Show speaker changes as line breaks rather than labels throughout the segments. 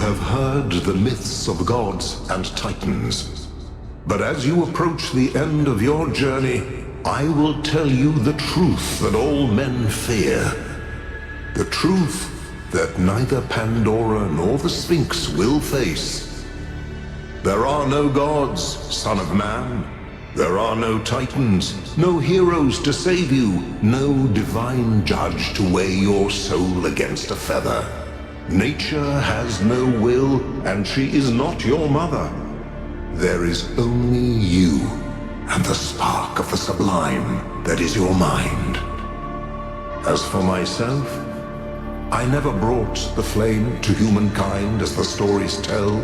have heard the myths of gods and titans. But as you approach the end of your journey, I will tell you the truth that all men fear. The truth that neither Pandora nor the Sphinx will face. There are no gods, son of man. There are no titans, no heroes to save you, no divine judge to weigh your soul against a feather. Nature has no will, and she is not your mother. There is only you, and the spark of the sublime that is your mind. As for myself, I never brought the flame to humankind as the stories tell.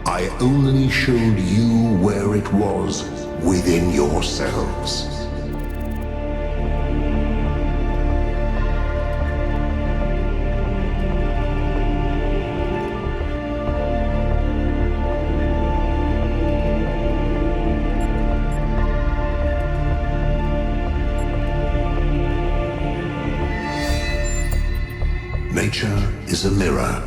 I only showed you where it was within yourselves. Nature is a mirror.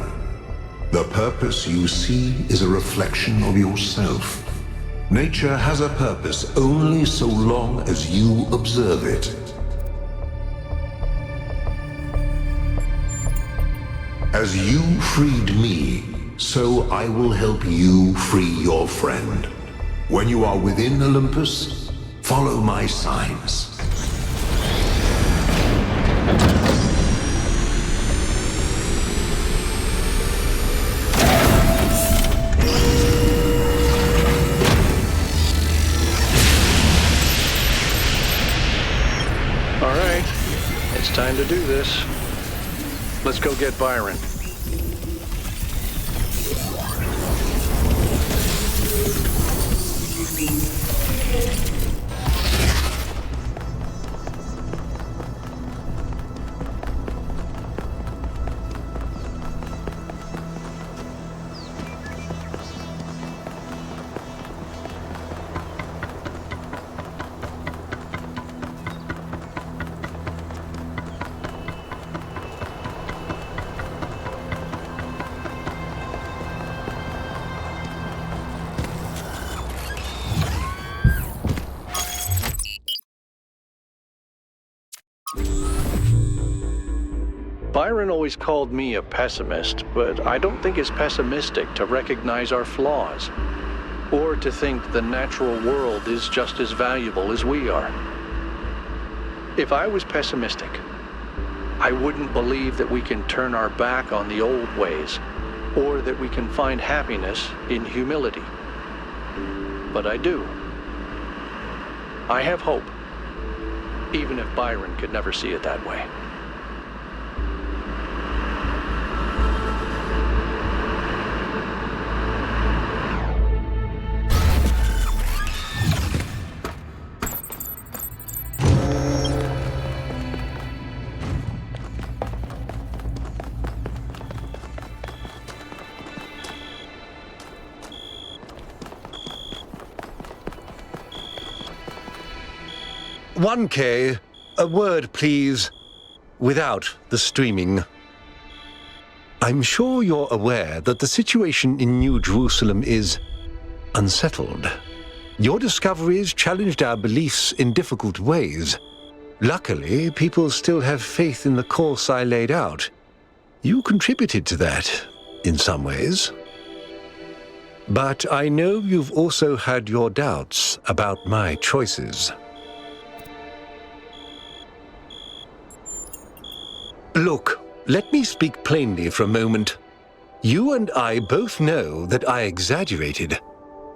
The purpose you see is a reflection of yourself. Nature has a purpose only so long as you observe it. As you freed me, so I will help you free your friend. When you are within Olympus, follow my signs.
Time to do this. Let's go get Byron. Byron always called me a pessimist, but I don't think it's pessimistic to recognize our flaws, or to think the natural world is just as valuable as we are. If I was pessimistic, I wouldn't believe that we can turn our back on the old ways, or that we can find happiness in humility. But I do. I have hope, even if Byron could never see it that way.
One K, a word please, without the streaming. I'm sure you're aware that the situation in New Jerusalem is unsettled. Your discoveries challenged our beliefs in difficult ways. Luckily, people still have faith in the course I laid out. You contributed to that, in some ways. But I know you've also had your doubts about my choices. Look, let me speak plainly for a moment. You and I both know that I exaggerated.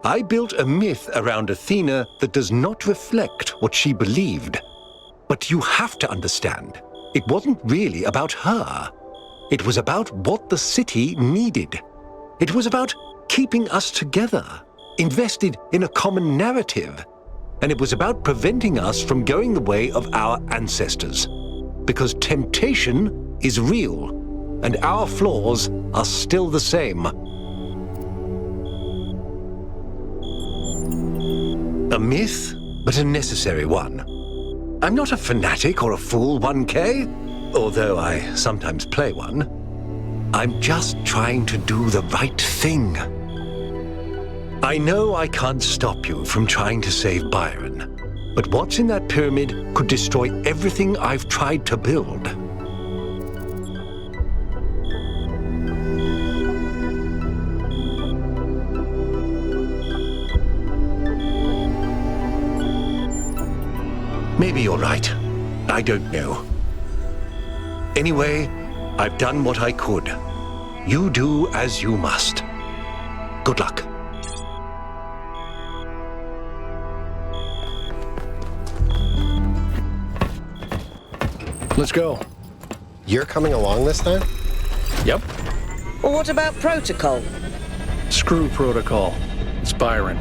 I built a myth around Athena that does not reflect what she believed. But you have to understand, it wasn't really about her. It was about what the city needed. It was about keeping us together, invested in a common narrative. And it was about preventing us from going the way of our ancestors. Because temptation is real, and our flaws are still the same. A myth, but a necessary one. I'm not a fanatic or a fool, 1K, although I sometimes play one. I'm just trying to do the right thing. I know I can't stop you from trying to save Byron, but what's in that pyramid could destroy everything I've tried to build. Maybe you're right. I don't know. Anyway, I've done what I could. You do as you must. Good luck.
Let's go.
You're coming along this time?
Yep.
Well, what about protocol?
Screw protocol. It's Byron.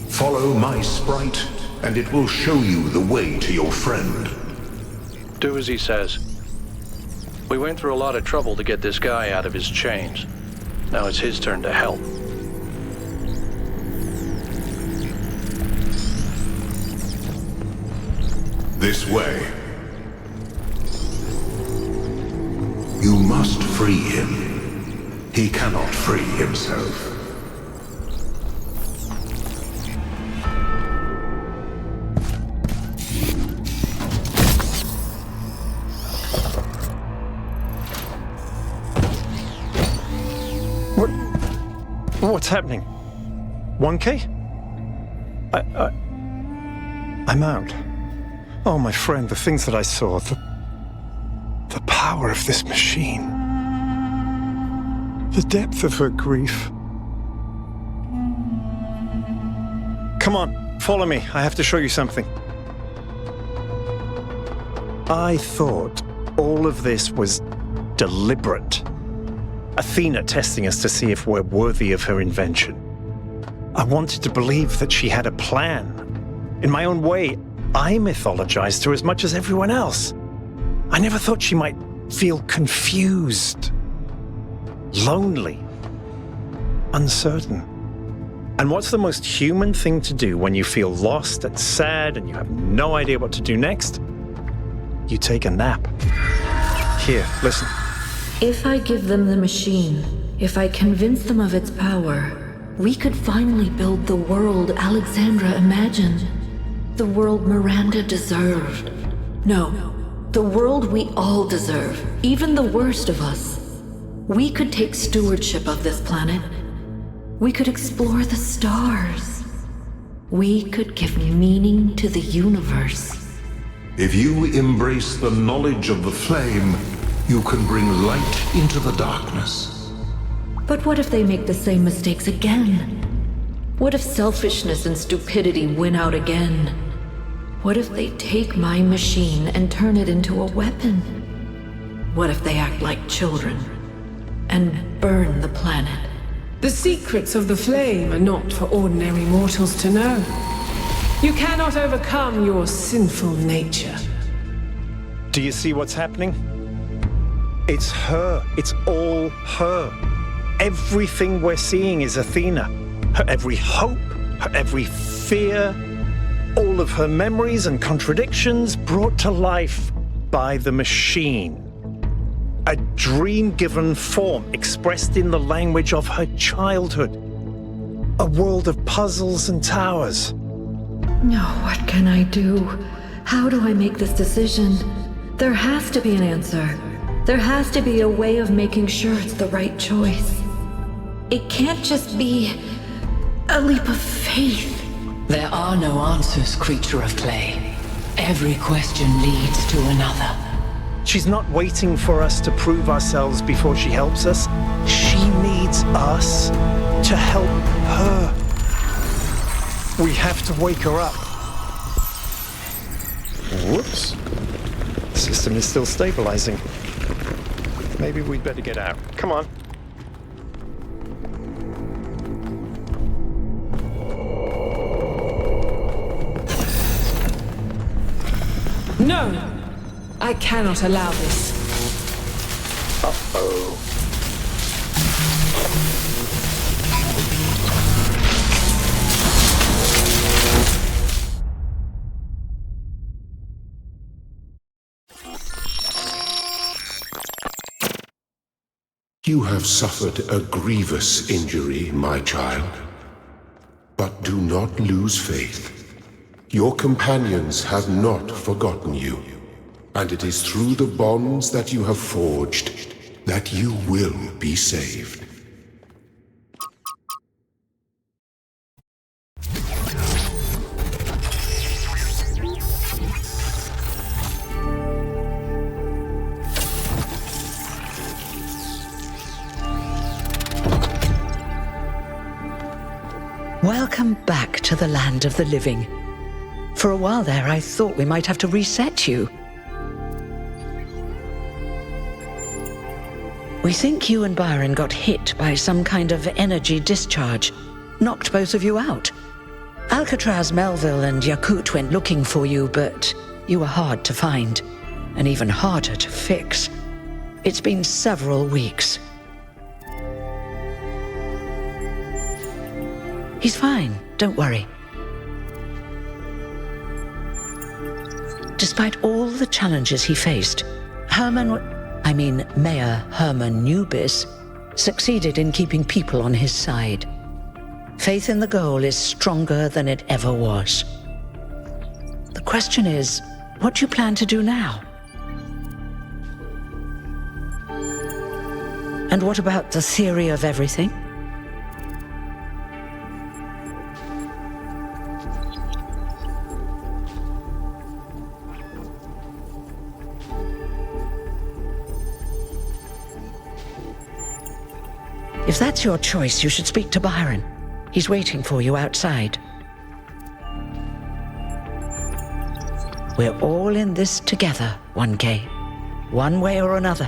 Follow my sprite, and it will show you the way to your friend.
Do as he says. We went through a lot of trouble to get this guy out of his chains. Now it's his turn to help.
This way. You must free him. He cannot free himself.
What's happening? 1K? I'm out. Oh, my friend, the things that I saw, the power of this machine, the depth of her grief. Come on, follow me. I have to show you something. I thought all of this was deliberate. Athena testing us to see if we're worthy of her invention. I wanted to believe that she had a plan. In my own way, I mythologized her as much as everyone else. I never thought she might feel confused, lonely, uncertain. And what's the most human thing to do when you feel lost and sad and you have no idea what to do next? You take a nap. Here, listen.
If I give them the machine, if I convince them of its power, we could finally build the world Alexandra imagined. The world Miranda deserved. No, the world we all deserve, even the worst of us. We could take stewardship of this planet. We could explore the stars. We could give meaning to the universe.
If you embrace the knowledge of the flame, you can bring light into the darkness.
But what if they make the same mistakes again? What if selfishness and stupidity win out again? What if they take my machine and turn it into a weapon? What if they act like children and burn the planet?
The secrets of the flame are not for ordinary mortals to know. You cannot overcome your sinful nature.
Do you see what's happening? It's her. It's all her. Everything we're seeing is Athena. Her every hope, her every fear, all of her memories and contradictions brought to life by the machine. A dream-given form expressed in the language of her childhood. A world of puzzles and towers.
No, what can I do? How do I make this decision? There has to be an answer. There has to be a way of making sure it's the right choice. It can't just be a leap of faith.
There are no answers, creature of clay. Every question leads to another.
She's not waiting for us to prove ourselves before she helps us. She needs us to help her. We have to wake her up. Whoops. The system is still stabilizing. Maybe we'd better get out. Come on.
No! I cannot allow this.
Uh-oh.
You have suffered a grievous injury, my child. But do not lose faith. Your companions have not forgotten you, and it is through the bonds that you have forged that you will be saved.
Welcome back to the land of the living. For a while there, I thought we might have to reset you. We think you and Byron got hit by some kind of energy discharge. Knocked both of you out. Alcatraz, Melville, and Yakut went looking for you, but you were hard to find, and even harder to fix. It's been several weeks. He's fine, don't worry. Despite all the challenges he faced, Mayor Herman Nubis succeeded in keeping people on his side. Faith in the goal is stronger than it ever was. The question is, what do you plan to do now? And what about the theory of everything? If that's your choice, you should speak to Byron. He's waiting for you outside. We're all in this together, 1K. One way or another.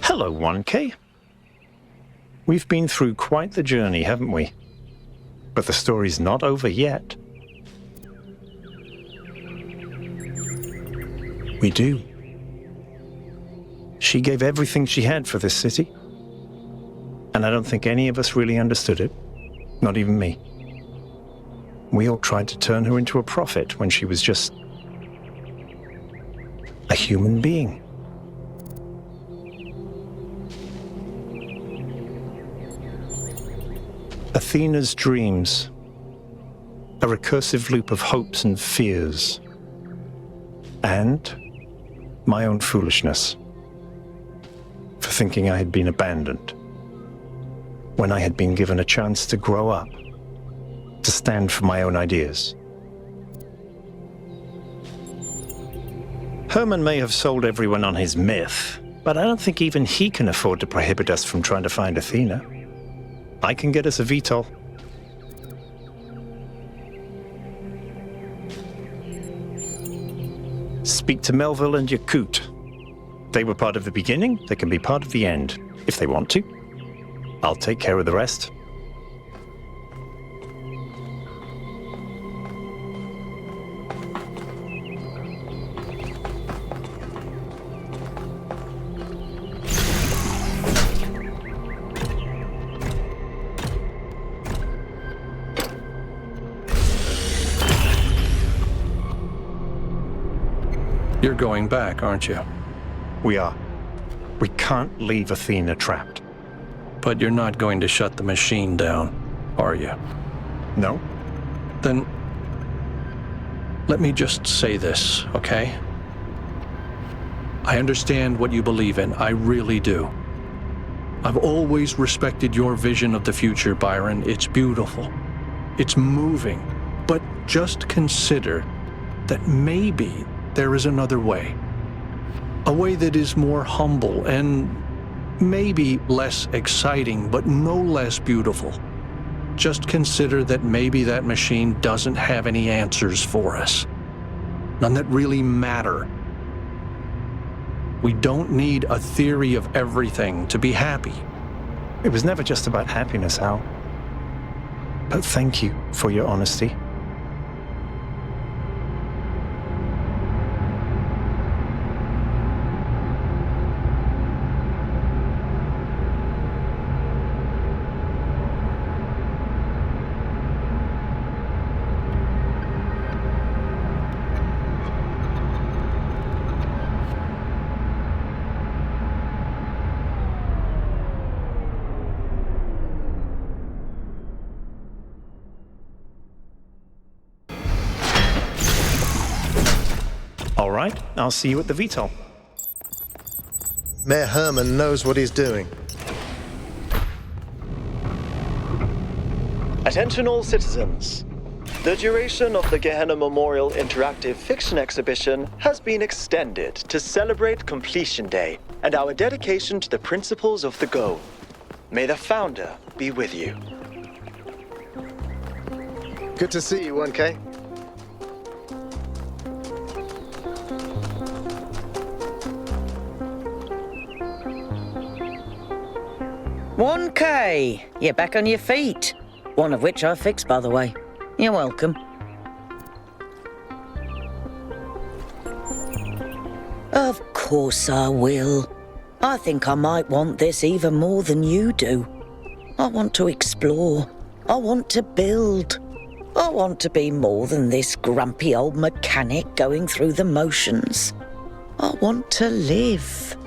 Hello, 1K. We've been through quite the journey, haven't we? But the story's not over yet. We do. She gave everything she had for this city. And I don't think any of us really understood it. Not even me. We all tried to turn her into a prophet when she was just a human being. Athena's dreams, a recursive loop of hopes and fears, and my own foolishness for thinking I had been abandoned when I had been given a chance to grow up, to stand for my own ideas. Herman may have sold everyone on his myth, But I don't think even he can afford to prohibit us from trying to find Athena. I can get us a VTOL. Speak to Melville and Yakut. They were part of the beginning, they can be part of the end, if they want to. I'll take care of the rest.
You're going back, aren't you?
We are. We can't leave Athena trapped.
But you're not going to shut the machine down, are you?
No?
Then let me just say this, okay? I understand what you believe in. I really do. I've always respected your vision of the future, Byron. It's beautiful. It's moving. But just consider that maybe there is another way. A way that is more humble and maybe less exciting, but no less beautiful. Just consider that maybe that machine doesn't have any answers for us. None that really matter. We don't need a theory of everything to be happy.
It was never just about happiness, Hal. But thank you for your honesty. All right, I'll see you at the VTOL.
Mayor Herman knows what he's doing.
Attention all citizens. The duration of the Gehenna Memorial Interactive Fiction Exhibition has been extended to celebrate Completion Day and our dedication to the principles of the Go. May the founder be with you.
Good to see you, 1K.
One K, you're back on your feet. One of which I fixed, by the way. You're welcome. Of course I will. I think I might want this even more than you do. I want to explore. I want to build. I want to be more than this grumpy old mechanic going through the motions. I want to live.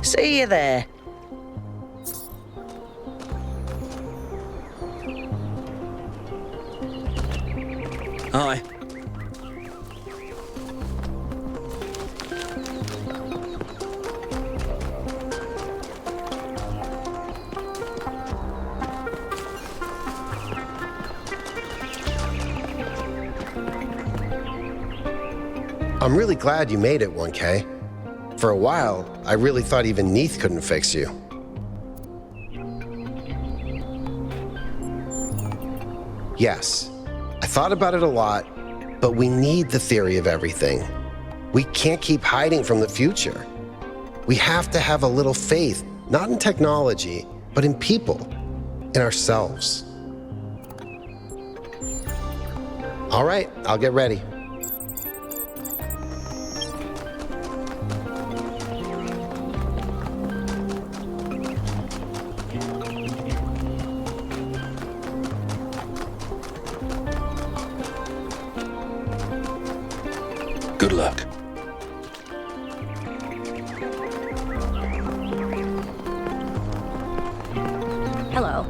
See you there.
Hi.
I'm really glad you made it, 1K. For a while, I really thought even Neith couldn't fix you. Yes, I thought about it a lot, but we need the theory of everything. We can't keep hiding from the future. We have to have a little faith, not in technology, but in people, in ourselves. All right, I'll get ready.
Good luck.
Hello.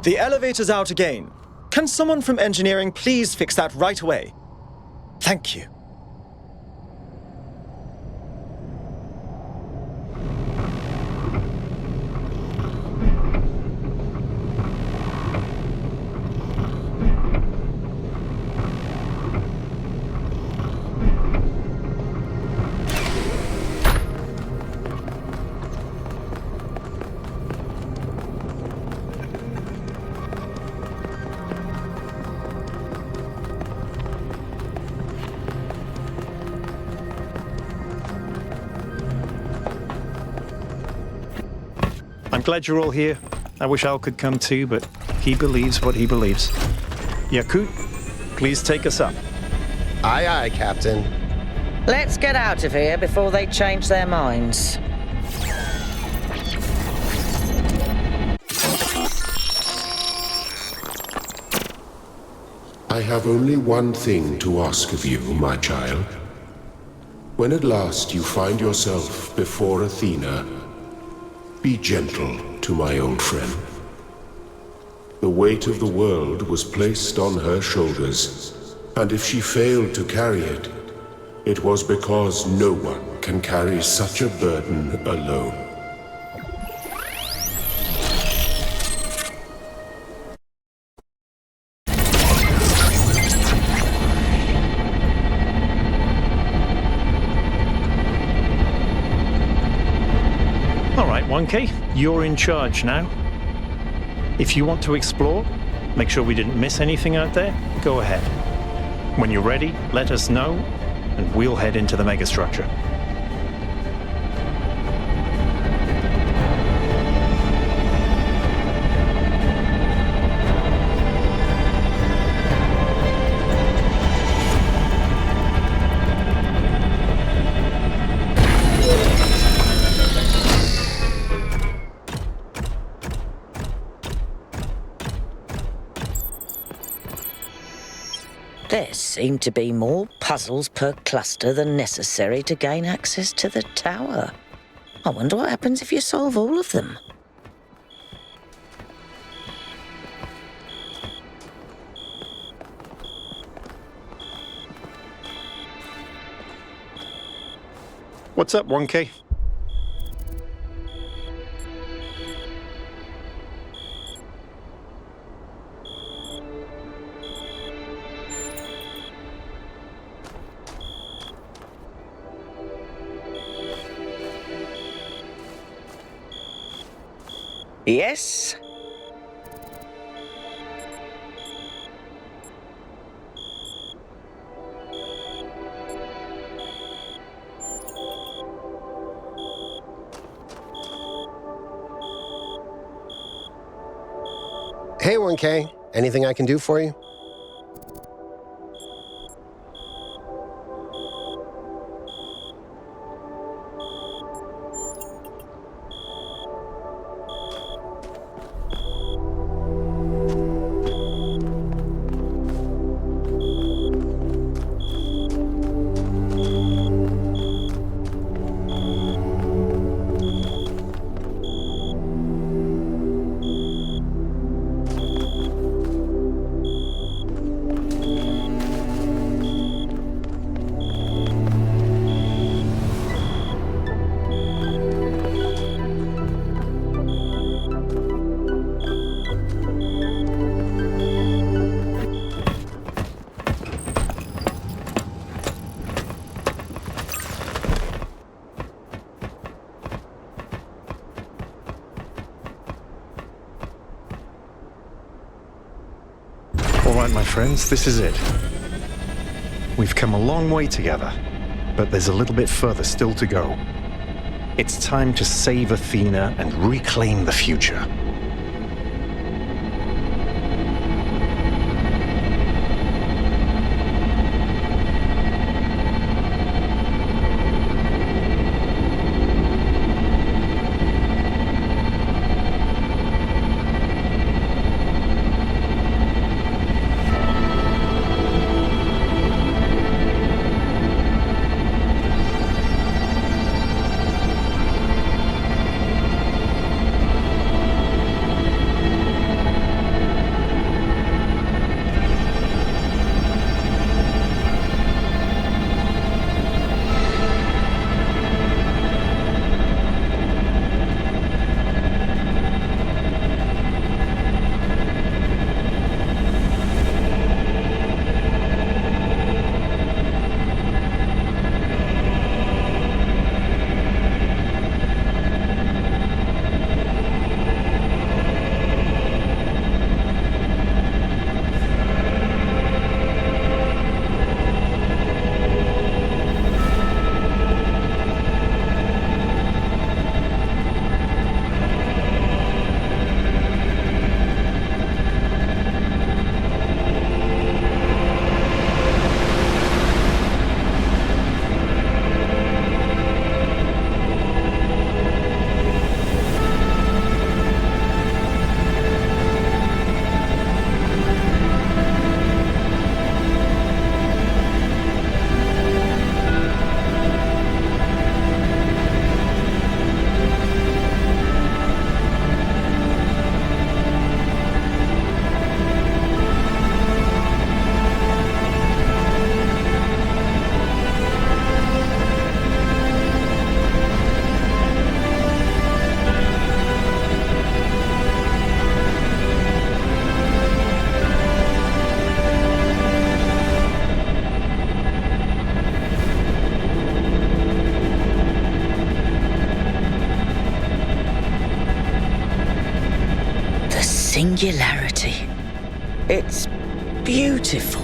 The elevator's out again. Can someone from engineering please fix that right away? Thank you.
I'm glad you're all here. I wish Al could come too, but he believes what he believes. Yakut, please take us up.
Aye, aye, Captain.
Let's get out of here before they change their minds.
I have only one thing to ask of you, my child. When at last you find yourself before Athena, be gentle to my old friend. The weight of the world was placed on her shoulders, and if she failed to carry it, it was because no one can carry such a burden alone.
All right, 1K, you're in charge now. If you want to explore, make sure we didn't miss anything out there, go ahead. When you're ready, let us know, and we'll head into the megastructure.
There seem to be more puzzles per cluster than necessary to gain access to the tower. I wonder what happens if you solve all of them.
What's up, 1K?
Yes?
Hey, 1K. Anything I can do for you?
All right, my friends, this is it. We've come a long way together, but there's a little bit further still to go. It's time to save Athena and reclaim the future.
singularity. It's beautiful.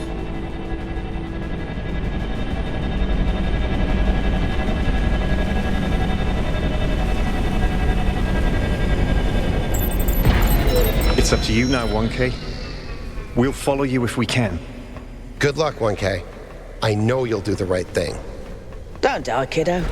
It's up to you now, 1K. We'll follow you if we can.
Good luck, 1K. I know you'll do the right thing.
Don't die, kiddo.